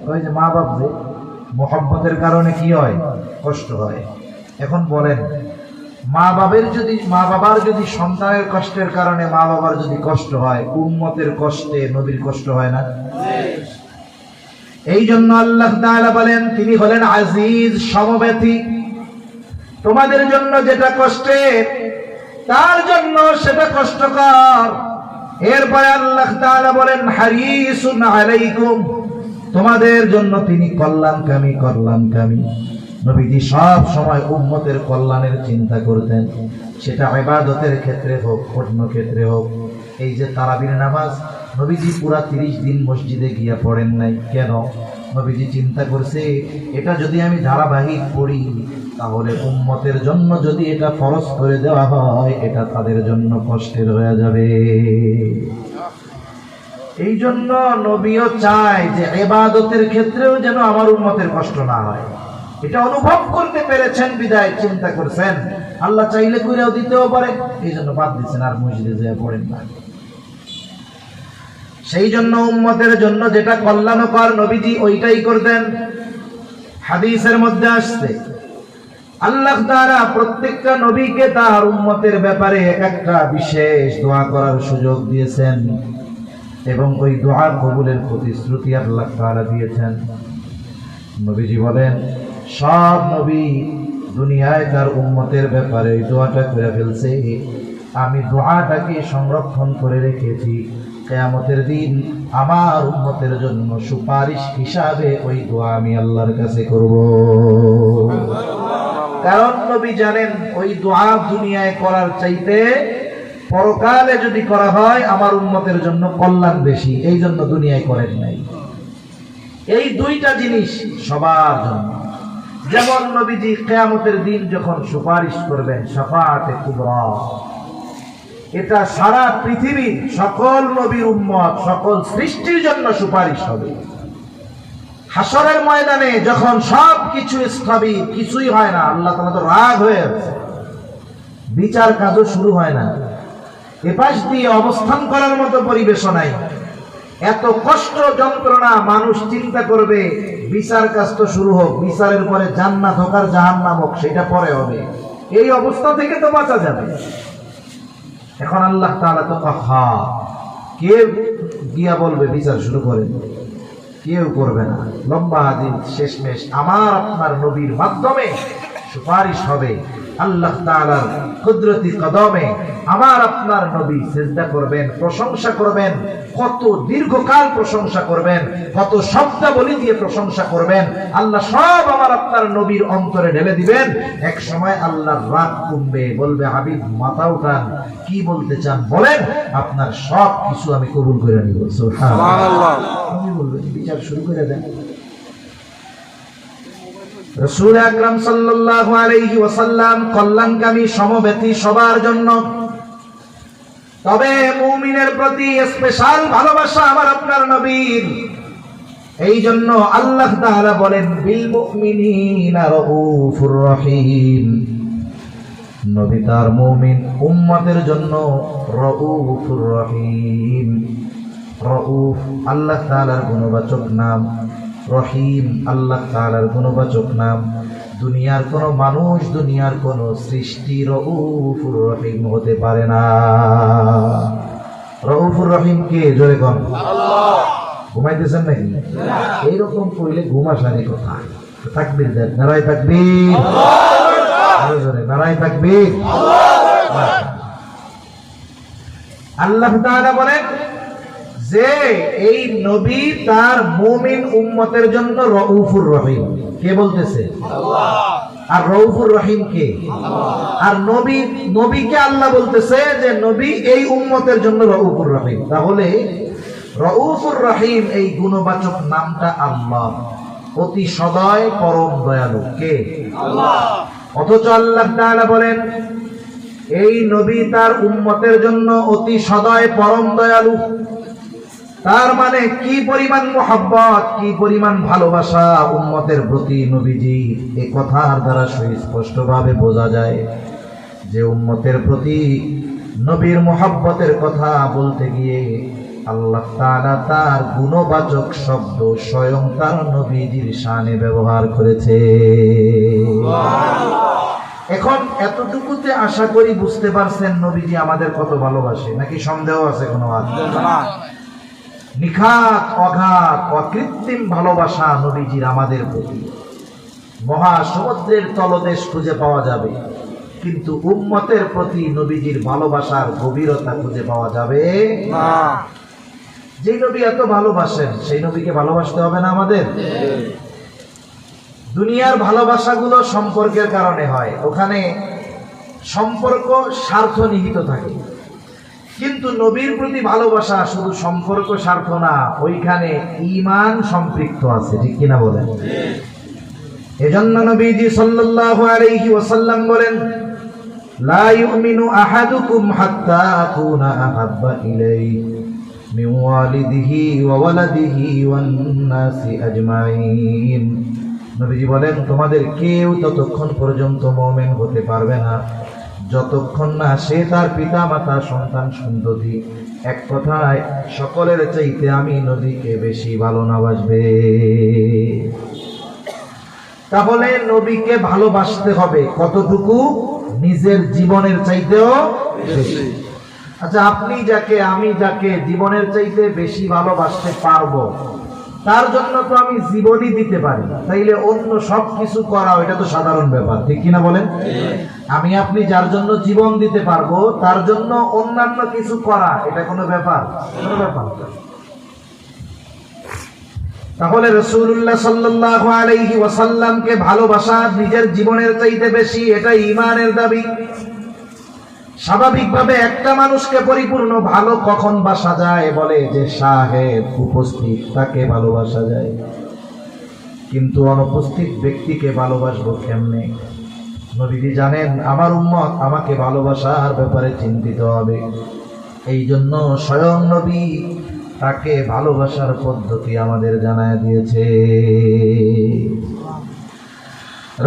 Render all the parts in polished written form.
ওই যে মা বাপ যে মোহাব্বতের কারণে কি হয়, কষ্ট হয়। এখন বলেন, মা বাবার যদি সন্তানের কষ্টের কারণে মা বাবার যদি কষ্ট হয়, উম্মতের কষ্টে নবীর কষ্ট হয় না? এই জন্য আল্লাহ তাআলা বলেন, তিনি হলেন আজিজ, সমব্যথী। তোমাদের জন্য যেটা কষ্টের, তার জন্য সেটা কষ্টকর। এরপরে আল্লাহ তাআলা বলেন, হারিসুন আলাইকুম, তোমাদের জন্য তিনি কল্যাণকামী। নবীজি সব সময় উম্মতের কল্যাণের চিন্তা করতেন, সেটা ইবাদতের ক্ষেত্রে হোক, অন্য ক্ষেত্রে হোক। এই যে তারাবির নামাজ, নবীজি পুরা 30 দিন মসজিদে গিয়া পড়েন নাই। কেন? নবীজি চিন্তা করছে, এটা যদি আমি ধারাবাহিক পড়ি, তাহলে উম্মতের জন্য যদি এটা ফরজ করে দেওয়া হয়, এটা তাদের জন্য কষ্টের হয়ে যাবে। এই জন্য নবীও চায় যে ইবাদতের ক্ষেত্রেও যেন আমার উম্মতের কষ্ট না হয়। এটা অনুভব করতে পেরেছেন বিদায় চিন্তা করছেন, আল্লাহ চাইলে কইরাও দিতেও পারে, এই জন্য বাদ দিচ্ছেন, আর মসজিদে যেয়ে পড়েন না। সেই জন্য উম্মতের জন্য যেটা কল্যাণকর, নবীজি ওইটাই করতেন। হাদিসের মধ্যে আসছে, আল্লাহ তাআলা প্রত্যেকটা নবীকে তার উম্মতের ব্যাপারে একটা বিশেষ দোয়া করার সুযোগ দিয়েছেন, এবং ওই দোয়া কবুলের প্রতিশ্রুতি আল্লাহ তাআলা দিয়েছেন। নবীজি বলেন, সব নবী দুনিয়ায় তার উম্মতের ব্যাপারে এই দোয়াটা করে ফেলছে, আমি দোয়াটাকে সংরক্ষণ করে রেখেছি, কিয়ামতের দিন আমার উম্মতের জন্য সুপারিশ হিসাবে ওই দোয়া আমি আল্লাহর কাছে করব। কারণ নবী জানেন, ওই দোয়া দুনিয়ায় করার চাইতে পরকালে যদি করা হয় আমার উম্মতের জন্য কল্যাণ বেশি, এই জন্য দুনিয়ায় করেন নাই। এই দুইটা জিনিস সবার জন্য। যেমন নবীজি কিয়ামতের দিন যখন সুপারিশ করবেন, শাফাআতে কুবরা, এটা সারা পৃথিবীর সকল নবীর উম্মত, সকল সৃষ্টির জন্য সুপারিশ হবে। হাসরের ময়দানে যখন সব কিছু স্থবির, কিছুই হয় না, আল্লাহ তাআলা তো রাগ হয়ে আছে, বিচার কাজও শুরু হয় না, এপাশ দিয়ে অবস্থান করার মতো পরিবেশ নাই, এত কষ্ট যন্ত্রণা, মানুষ চিন্তা করবে বিচার কাজ তো শুরু হোক, বিচারের পরে জান্নাত হোক আর জাহান্নাম হোক, সেটা পরে হবে। এই অবস্থা থেকে তো বাঁচা যাবে। এখন আল্লাহ তাআলা তো কে গিয়া বলবে বিচার শুরু করেন? কেউ করবে না। লম্বা হাদিস, শেষমেশ আমার আপনার নবীর মাধ্যমে সুপারিশ হবে। আল্লাহ তাআলার কুদরতি কদমে আমার আপনার নবী সিজদা করবেন, প্রশংসা করবেন, কত দীর্ঘকাল প্রশংসা করবেন, কত শব্দাবলী দিয়ে প্রশংসা করবেন। আল্লাহ সব আমার আপনার নবীর অন্তরে ঢেলে দিবেন। এক সময় আল্লাহর রাগ কমবে, বলবে, হাবিব মাথা উঠান, কি বলতে চান বলেন, আপনার সব কিছু আমি কবুল করে নিব। সুবহানাল্লাহ। আমি বলবেন, বিচার শুরু করে দেন। রাসূল আকরাম সাল্লাল্লাহু আলাইহি ওয়াসাল্লাম কল্যাণকামী, সমব্যথী সবার জন্য। তবে মুমিনের প্রতি স্পেশাল ভালোবাসা আমার আপনার নবীর। এই জন্য আল্লাহ তাআলা বলেন, বিল মুমিনিনা রাউফুর রহিম, নবী তার মুমিন উম্মতের জন্য রাউফুর রহিম। রাউফ আল্লাহ তাআলার গুণবাচক নাম, রহিম আল্লাহ তাআলার গুণবাচক নাম। দুনিয়ার কোন মানুষ, দুনিয়ার কোন সৃষ্টি রউফুর রহিম হতে পারে না। রউফুর রহিম কে? জোরে কোন? আল্লাহ। ঘুমাইতেছেন নাকি? এইরকম কইলে ঘুম আসারই কথা। তাকবীর দেন, নারায়ে তাকবীর, আল্লাহু জোরে নারায়ে তাকবীর। আল্লাহ তাআলা বলেন যে এই নবী তার মুমিন উম্মতের জন্য রউফুর রহিম। কে বলতেছে? আল্লাহ। আর রউফুর রহিম কে? আল্লাহ। আর নবীকে আল্লাহ বলতেছে যে নবী এই উম্মতের জন্য রউফুর রহিম। তাহলে রউফুর রহিম এই গুণবাচক নামটা আল্লাহ, অতি সদয় পরম দয়ালু। কে? আল্লাহ। অথচ আল্লাহ তাআলা বলেন এই নবী তার উম্মতের জন্য অতি সদয় পরম দয়ালু। তার মানে কি পরিমাণ মোহাব্বত, কি পরিমাণ ভালোবাসা উম্মতের প্রতি নবীজি, এই কথার দ্বারা সুস্পষ্টভাবে বোঝা যায় যে উম্মতের প্রতি নবীর মোহাব্বতের কথা বলতে গিয়ে আল্লাহ তাআলা তার গুণবাচক শব্দ স্বয়ং তার নবীজির শানে ব্যবহার করেছে। এখন এতটুকুতে আশা করি বুঝতে পারছেন নবীজি আমাদের কত ভালোবাসে, নাকি সন্দেহ আছে কোনো? নিখাত অগাধ অকৃত্রিম ভালোবাসা নবীজির আমাদের প্রতি। মহাসমুদ্রের তলদেশ খুঁজে পাওয়া যাবে, কিন্তু উম্মতের প্রতি নবীজির ভালোবাসার গভীরতা খুঁজে পাওয়া যাবে না। যে নবী এত ভালোবাসেন সেই নবীকে ভালোবাসতে হবে না আমাদের? দুনিয়ার ভালোবাসাগুলো সম্পর্কের কারণে হয়, ওখানে সম্পর্ক স্বার্থ নিহিত থাকে। কিন্তু নবীর প্রতি ভালোবাসা শুধু সম্পর্ক স্বার্থ না, ওইখানে ঈমান সম্পৃক্ত আছে, ঠিক কিনা বলেন? এজন্য নবীজি সাল্লাল্লাহু আলাইহি ওয়াসাল্লাম বলেন, লা ইউমিনু আহাদুকুম হাত্তা আকুনা আহাব্বা ইলাইহি মিন ওয়ালিদিহি ওয়া ওয়ালাদিহি ওয়ান নাসি আজমাইন। নবীজি বলেন, তোমাদের কেউ ততক্ষণ পর্যন্ত মুমিন হতে পারবে না যতক্ষণ না সে তার পিতা মাতা সন্তান সন্ততি এক কথায় সকলের চাইতে আমি নবীকে বেশি ভালো না বাসবে। তাহলে নবীকে ভালোবাসতে হবে কতটুকু? নিজের জীবনের চাইতেও বেশি। আচ্ছা, আপনি যাকে আমি যাকে জীবনের চাইতে বেশি ভালোবাসতে পারবো, তার জন্য তো আমি জীবনই দিতে পারি, তাইলে অন্য সব কিছু করা এটা তো সাধারণ ব্যাপার, ঠিক কিনা বলেন? আমি আপনি যার জন্য জীবন দিতে পারবো তার জন্য অন্যান্য কিছু করা এটা কোনো ব্যাপার? কোনো ব্যাপার। তাহলে রাসূলুল্লাহ সাল্লাল্লাহু আলাইহি ওয়াসাল্লামকে ভালোবাসা নিজের জীবনের চাইতে বেশি, এটা ঈমানের দাবি। স্বাভাবিকভাবে একটা মানুষকে পরিপূর্ণ ভালো কখন বাসা যায়? বলে যে সাহেব উপস্থিত তাকে ভালোবাসা যায়, কিন্তু অনুপস্থিত ব্যক্তিকে ভালোবাসবো কেমনে? নবীজি জানেন আমার উম্মত আমাকে ভালোবাসার ব্যাপারে চিন্তিত হবে, এই জন্য স্বয়ং নবী তাকে ভালোবাসার পদ্ধতি আমাদের জানায় দিয়েছে।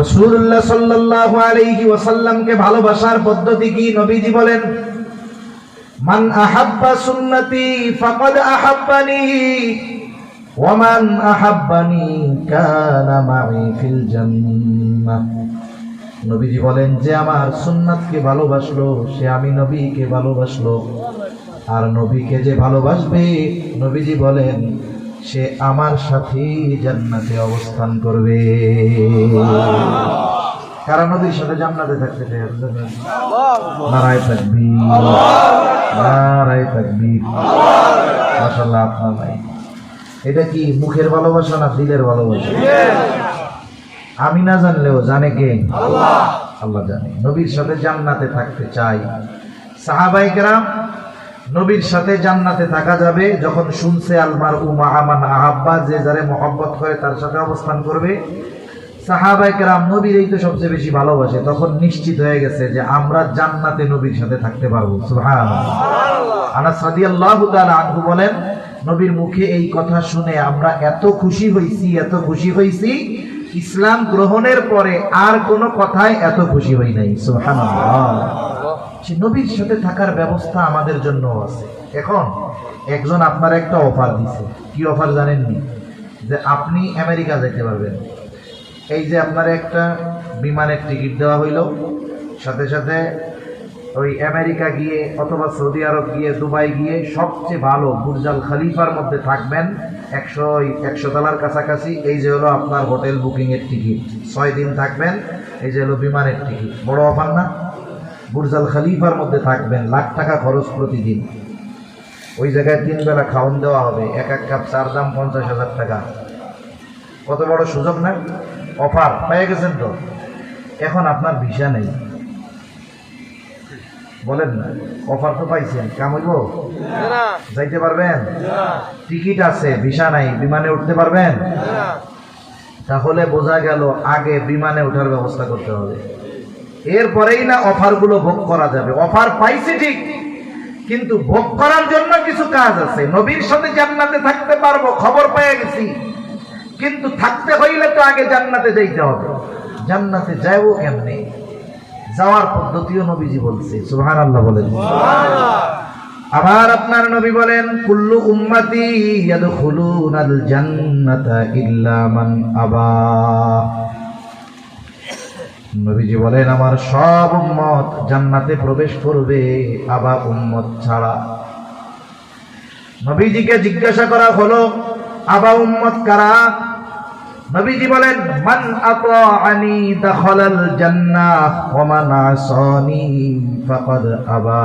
রাসূলুল্লাহ সাল্লাল্লাহু আলাইহি ওয়াসাল্লামকে ভালোবাসার পদ্ধতি কি? নবীজি বলেন, মান আহাব্বা সুন্নতি ফাকাদ আহাব্বানি ওয়া মান আহাব্বানি কানা মাই ফিল জান্নাহ। নবীজি বলেন, যে আমার সুন্নাতকে ভালোবাসলো সে আমি নবীকে ভালোবাসলো, আর নবীকে যে ভালোবাসবে নবীজি বলেন সে আমার সাথে জান্নাতে অবস্থান করবে। কারা নবীর সাথে জান্নাতে থাকতে চায়? নারায়ে তাকবীর, নারায়ে তাকবীর। মাশাআল্লাহ, আপনার ভাই এটা কি মুখের ভালোবাসা না দিলের ভালোবাসা? আমি না জানলেও জানে কে? আল্লাহ। আল্লাহ জানে। নবীর সাথে জান্নাতে থাকতে চাই। সাহাবায়ে কেরাম নবীর সাথে জান্নাতে থাকা যাবে যখন শুনছে আলমার উমা আমান আহাব্বা, যে যারে মহব্বত করে তার সাথে অবস্থান করবে। সাহাবায়ে কেরাম নবীর এই তো সবচেয়ে বেশি ভালোবাসে, তখন নিশ্চিত হয়ে গেছে যে আমরা জান্নাতে নবীর সাথে থাকতে পারবো। সুবহানাল্লাহ। আনাস রাদিয়াল্লাহু তাআলা আনহু বলেন, নবীর মুখে এই কথা শুনে আমরা এত খুশি হইছি, এত খুশি হইছি, ইসলাম গ্রহণের পরে আর কোনো কথায় এত খুশি হই নাই। সুবহানাল্লাহ। নবীর সাথে থাকার ব্যবস্থা আমাদের জন্য আছে। এখন একজন আপনার একটা অফার দিছে, কি অফার জানেননি? যে আপনি আমেরিকা যেতে পারবেন। এই যে আপনার একটা বিমানের টিকিট দেওয়া হইল, সাথে সাথে ওই আমেরিকা গিয়ে অথবা সৌদি আরব গিয়ে দুবাই গিয়ে সবচেয়ে ভালো বুর্জ আল খলিফার মধ্যে থাকবেন 100 তলার কাছাকাছি। এই যে হলো আপনার হোটেল বুকিং এর টিকিট, 6 দিন থাকবেন, এই যে হলো বিমানের টিকিট। বড় অফার না? বুর্জ আল খলিফার মধ্যে থাকবেন, লাখ টাকা খরচ প্রতিদিন। ওই জায়গায় 3 বেলা খাওয়ান দেওয়া হবে, এক এক কাপ চার দাম 50,000 টাকা। কত বড় সুযোগ না? অফার পেয়ে গেছেন তো। এখন আপনার ভিসা নেই, বলেন না, অফার তো পাইছেন, কাম হইব? যাইতে পারবেন? টিকিট আছে, ভিসা নাই, বিমানে উঠতে পারবেন? তাহলে বোঝা গেল আগে বিমানে ওঠার ব্যবস্থা করতে হবে, এরপরেই না অফারগুলো ভোগ করা যাবে। অফার পাইছে ঠিক, কিন্তু ভোগ করার জন্য কিছু কাজ আছে। নবীর সাথে জান্নাতে থাকতে পারবো, খবর পেয়ে গেছি, কিন্তু থাকতে হইলে তো আগে জান্নাতে যাইতে হবে। জান্নাতে যাইবো কেমনে? যাওয়ার পদ্ধতিও নবীজি বলছে। সুবহানাল্লাহ বলেন। আবার আপনার নবী বলেন কুল্লু উম্মতি ইয়াদখুলুনাল জান্নাতা ইল্লা মান আবা। নবীজি বলেন আমার সব উম্মত জান্নাতে প্রবেশ করবে, আবা উম্মত ছাড়া। নবীজিকে জিজ্ঞাসা করা হলো আবা উম্মত কারা? নবীজি বলেন মান আতাআনি দাখালাল জান্নাহ ওয়া মান আসানি ফাকাদ আবা।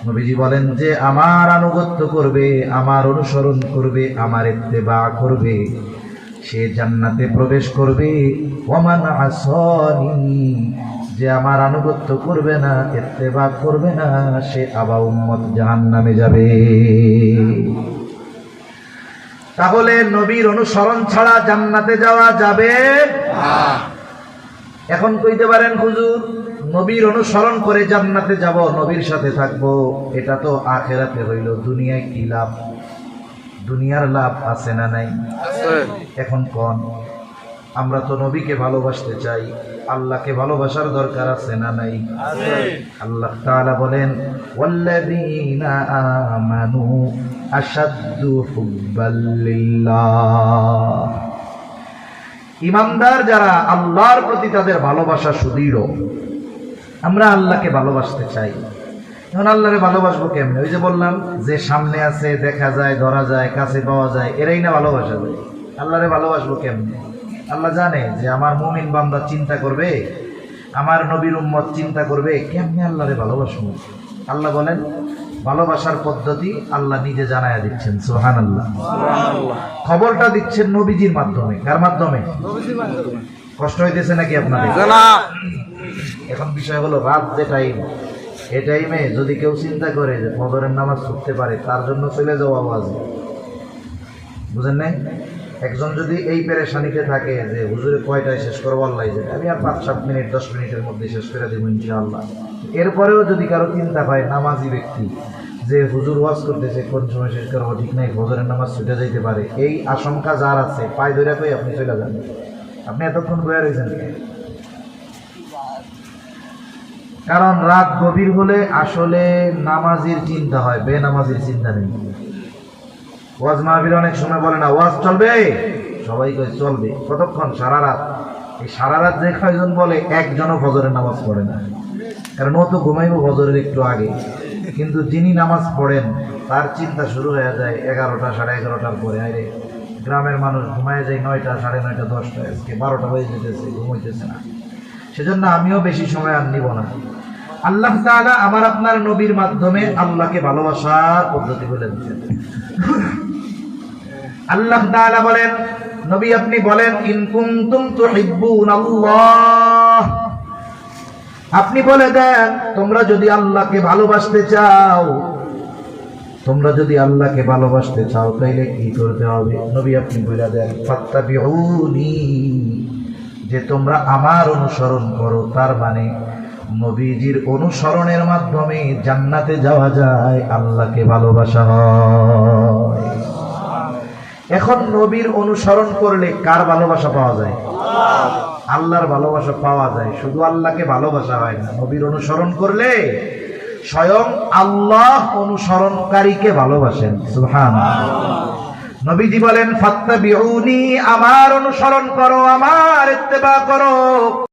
নবীজি বলেন যে আমার আনুগত্য করবে, আমার অনুসরণ করবে, আমার ইত্তেবা করবে, সে জান্নাতে প্রবেশ করবে। ওয়া মান আসানি, যে আমার আনুগত্য করবে না, ইত্তেবা করবে না, সে আবা উম্মত জাহান্নামে যাবে। তাহলে নবীর অনুসরণ ছাড়া জান্নাতে যাওয়া যাবে না। এখন কইতে পারেন হুজুর নবীর অনুসরণ করে জান্নাতে যাব, নবীর সাথে থাকবো, এটা তো আখিরাতে হইল, দুনিয়ায় কি লাভ? দুনিয়ার লাভ আছে না নাই? এখন কোন আমরা তো নবীকে ভালোবাসতে চাই, আল্লাহকে ভালোবাসার দরকার আছে না নাই? আল্লাহ তাআলা বলেন ওয়াল্লাযীনা আমানু আশাদ্দু হুব্বাল লিল্লাহ। ঈমানদার যারা আল্লাহর প্রতি তাদের ভালোবাসা সুদৃঢ়। আমরা আল্লাহকে ভালোবাসতে চাই, এখন আল্লাহরে ভালোবাসবো কেমনে? ওই যে বললাম যে সামনে আছে, দেখা যায়, ধরা যায়, কাছে পাওয়া যায়, এরাই না ভালোবাসা যায়। আল্লাহরে ভালোবাসবো কেমনে? আল্লাহ জানে যে আমার মুমিন বান্দা চিন্তা করবে, আমার নবীর উম্মত চিন্তা করবে, কেমনে আল্লাহরে ভালোবাসবো? আল্লাহ বলেন ভালোবাসার পদ্ধতি আল্লাহ নিজে জানায়া দিচ্ছেন। সুবহানাল্লাহ। খবরটা দিচ্ছেন নবীজির মাধ্যমে। কার মাধ্যমে? কষ্ট হইতেছে নাকি আপনাদের? এখন বিষয় হলো রাত যে টাইম, এই টাইমে যদি কেউ চিন্তা করে যে ফজরের নামাজ ছুটতে পারে, তার জন্য চলে যাওয়া আওয়াজ, বুঝেন নাই? একজন যদি এই পেরেশানিতে থাকে যে হুজুরে কয়টায় শেষ করবো, আল্লাহ জানে, আমি আর 5-7 মিনিট 10 মিনিটের মধ্যে শেষ করে দেবো ইনশাআল্লাহ। এরপরেও যদি কারো চিন্তা হয় নামাজি ব্যক্তি যে হুজুর ওয়াজ করতেছে, কোন সময় শেষ করবো ঠিক নাই, ফজরের নামাজ ছুটে যাইতে পারে, এই আশঙ্কা যার আছে, পায়ে ধরে কই আপনি চলে যান। আপনি এতক্ষণ বয়ে রয়েছেন, কারণ রাত গভীর হলে আসলে নামাজির চিন্তা হয়, বেনামাজির চিন্তা নেই। ওয়াজ মাহফিল অনেক সময় বলে না ওয়াজ চলবে, সবাই কয় চলবে। কতক্ষণ? সারা রাত। এই সারা রাত যে কয়জন বলে, একজনও ফজরের নামাজ পড়ে না, কারণ ও তো ঘুমাইবো ফজরের একটু আগে। কিন্তু যিনি নামাজ পড়েন তার চিন্তা শুরু হয়ে যায় 11টা, 11:30টার পরে। আরে গ্রামের মানুষ ঘুমায় যায় 9টা, 9:30, 10টা, আজকে 12টা বেজে যেতেছে, ঘুমাইতেছে না। সেজন্য আমিও বেশি সময় আর নিব না। আল্লাহ তাআলা আমার আপনার নবীর মাধ্যমে আল্লাহকে ভালোবাসার পদ্ধতি বলে দিচ্ছেন। আল্লাহ তাআলা বলেন নবী আপনি বলেন ইন কুনতুম তুহিব্বুনাল্লাহ, আপনি বলে দেন তোমরা যদি আল্লাহকে ভালোবাসতে চাও, তোমরা যদি আল্লাহকে ভালোবাসতে চাও তাইলে কি করতে হবে? নবী আপনি বলে দেন ফাত্তাবিউনি, যে তোমরা আমার অনুসরণ করো। তার মানে নবীজির অনুসরণের মাধ্যমে জান্নাতে যাওয়া যায়, আল্লাহকে ভালোবাসা হয়। এখন নবীর অনুসরণ করলে কার ভালোবাসা পাওয়া যায়? আল্লাহর ভালোবাসা পাওয়া যায়। শুধু আল্লাহকে ভালোবাসা হয় না, নবীর অনুসরণ করলে স্বয়ং আল্লাহ অনুসরণকারীকে ভালোবাসেন। সুবহানাল্লাহ। নবীজি বলেন ফাত্তাবিউনি, আমার অনুসরণ করো, আমার ইত্তেবা করো।